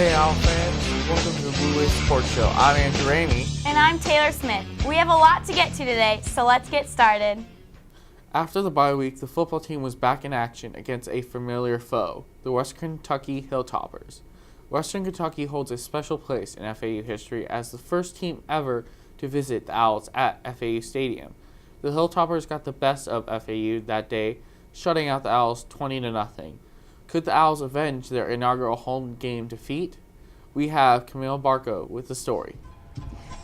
Hey, Owl fans. Welcome to the Blue Wave Sports Show. I'm Andrew Ramey. And I'm Taylor Smith. We have a lot to get to today, so let's get started. After the bye week, the football team was back in action against a familiar foe, the Western Kentucky Hilltoppers. Western Kentucky holds a special place in FAU history as the first team ever to visit the Owls at FAU Stadium. The Hilltoppers got the best of FAU that day, shutting out the Owls 20-0. Could the Owls avenge their inaugural home game defeat? We have Camille Barco with the story.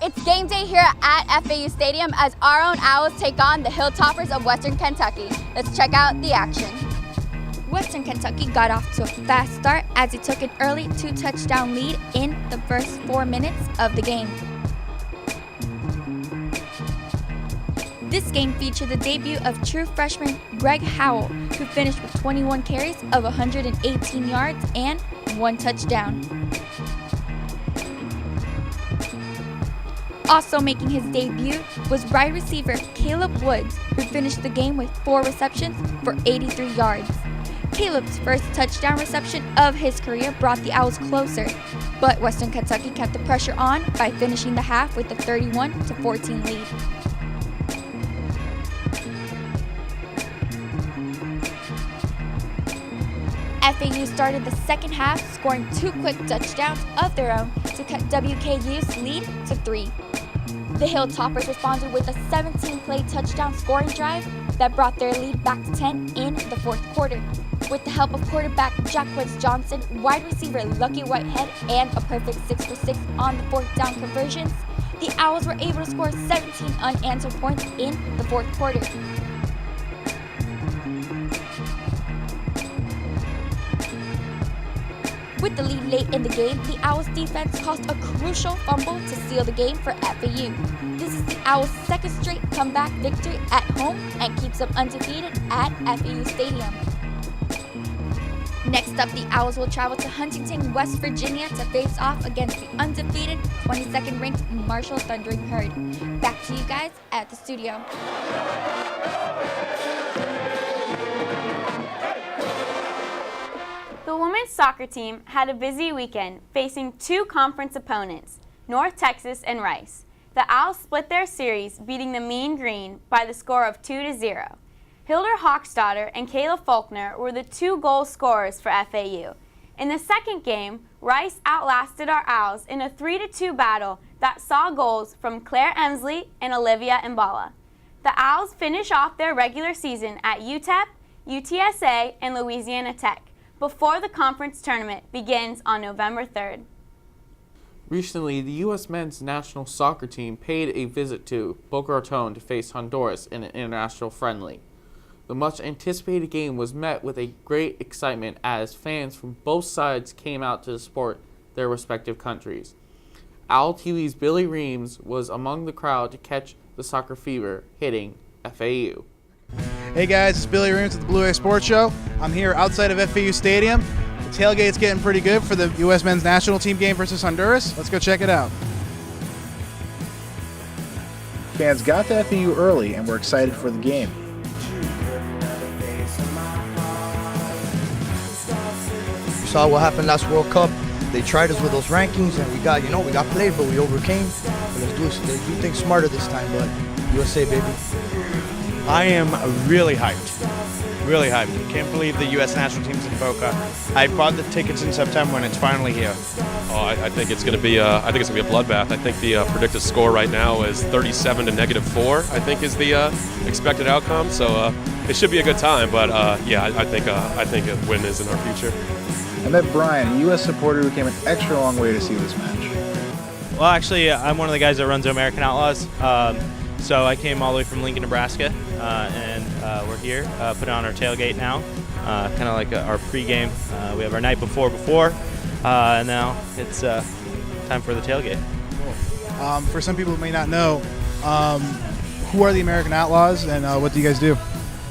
It's game day here at FAU Stadium as our own Owls take on the Hilltoppers of Western Kentucky. Let's check out the action. Western Kentucky got off to a fast start as it took an early 2-touchdown lead in the first 4 minutes of the game. This game featured the debut of true freshman Greg Howell, who finished with 21 carries of 118 yards and 1 touchdown. Also making his debut was wide receiver Caleb Woods, who finished the game with 4 receptions for 83 yards. Caleb's first touchdown reception of his career brought the Owls closer, but Western Kentucky kept the pressure on by finishing the half with a 31-14 lead. FAU started the second half scoring 2 quick touchdowns of their own to cut WKU's lead to 3. The Hilltoppers responded with a 17-play touchdown scoring drive that brought their lead back to 10 in the fourth quarter. With the help of quarterback Jacquez Johnson, wide receiver Lucky Whitehead, and a perfect 6-for-6 on the fourth down conversions, the Owls were able to score 17 unanswered points in the fourth quarter. With the lead late in the game, the Owls defense caused a crucial fumble to seal the game for FAU. This is the Owls' second straight comeback victory at home and keeps them undefeated at FAU Stadium. Next up, the Owls will travel to Huntington, West Virginia to face off against the undefeated 22nd ranked Marshall Thundering Herd. Back to you guys at the studio. The women's soccer team had a busy weekend facing 2 conference opponents, North Texas and Rice. The Owls split their series, beating the Mean Green by the score of 2-0. Hilder Hochstadter and Kayla Faulkner were the 2 goal scorers for FAU. In the second game, Rice outlasted our Owls in a 3-2 battle that saw goals from Claire Emsley and Olivia Mbala. The Owls finish off their regular season at UTEP, UTSA, and Louisiana Tech before the conference tournament begins on November 3rd. Recently, the U.S. men's national soccer team paid a visit to Boca Raton to face Honduras in an international friendly. The much-anticipated game was met with a great excitement as fans from both sides came out to support their respective countries. Owl TV's Billy Reams was among the crowd to catch the soccer fever hitting FAU. Hey guys, it's Billy Reams with the Blue Wave Sports Show. I'm here outside of FAU Stadium. The tailgate's getting pretty good for the U.S. men's national team game versus Honduras. Let's go check it out. Fans got to FAU early and were excited for the game. We saw what happened last World Cup. They tried us with those rankings and we got played, but we overcame. But let's do things smarter this time, but USA, baby. I am really hyped. Really hyped. Can't believe the U.S. national team's in Boca. I bought the tickets in September and it's finally here. Oh, I think it's going to be. I think it's going to be a bloodbath. I think the predicted score right now is 37 to -4. I think is the expected outcome. So it should be a good time. But yeah, I think a win is in our future. I met Brian, a U.S. supporter who came an extra long way to see this match. Well, actually, I'm one of the guys that runs American Outlaws. So I came all the way from Lincoln, Nebraska, and we're here, putting on our tailgate now, kind of like our pregame. We have our night before, and now it's time for the tailgate. Cool. For some people who may not know, who are the American Outlaws and what do you guys do?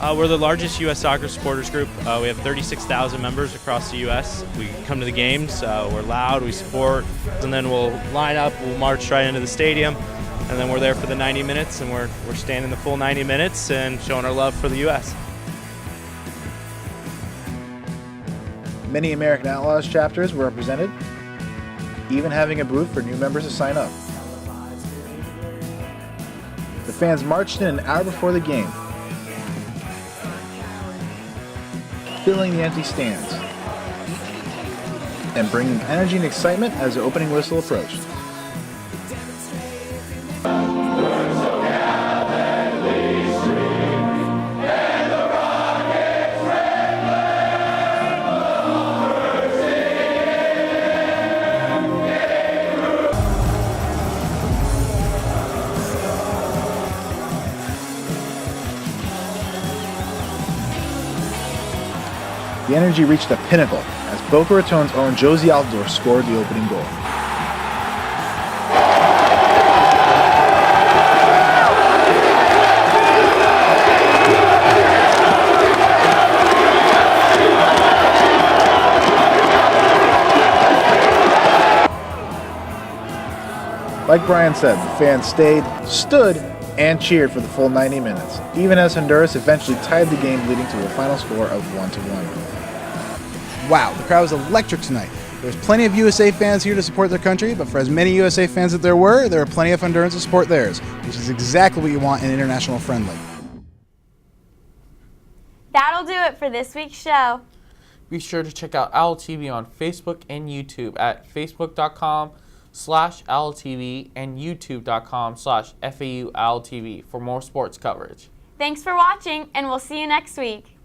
We're the largest U.S. soccer supporters group. We have 36,000 members across the U.S. We come to the games, we're loud, we support, and then we'll line up, we'll march right into the stadium. And then we're there for the 90 minutes, and we're standing the full 90 minutes and showing our love for the U.S. Many American Outlaws chapters were represented. even having a booth for new members to sign up. The fans marched in an hour before the game, filling the empty stands and bringing energy and excitement as the opening whistle approached. The energy reached a pinnacle as Boca Raton's own Josie Altidore scored the opening goal. Like Brian said, the fans stayed, stood, and cheered for the full 90 minutes, even as Honduras eventually tied the game, leading to a final score of 1-1. Wow, the crowd was electric tonight. There's plenty of USA fans here to support their country, but for as many USA fans as there were plenty of Hondurans to support theirs, which is exactly what you want in an international friendly. That'll do it for this week's show. Be sure to check out Owl TV on Facebook and YouTube at facebook.com/OwlTV and youtube.com/FAUOwlTV for more sports coverage. Thanks for watching, and we'll see you next week.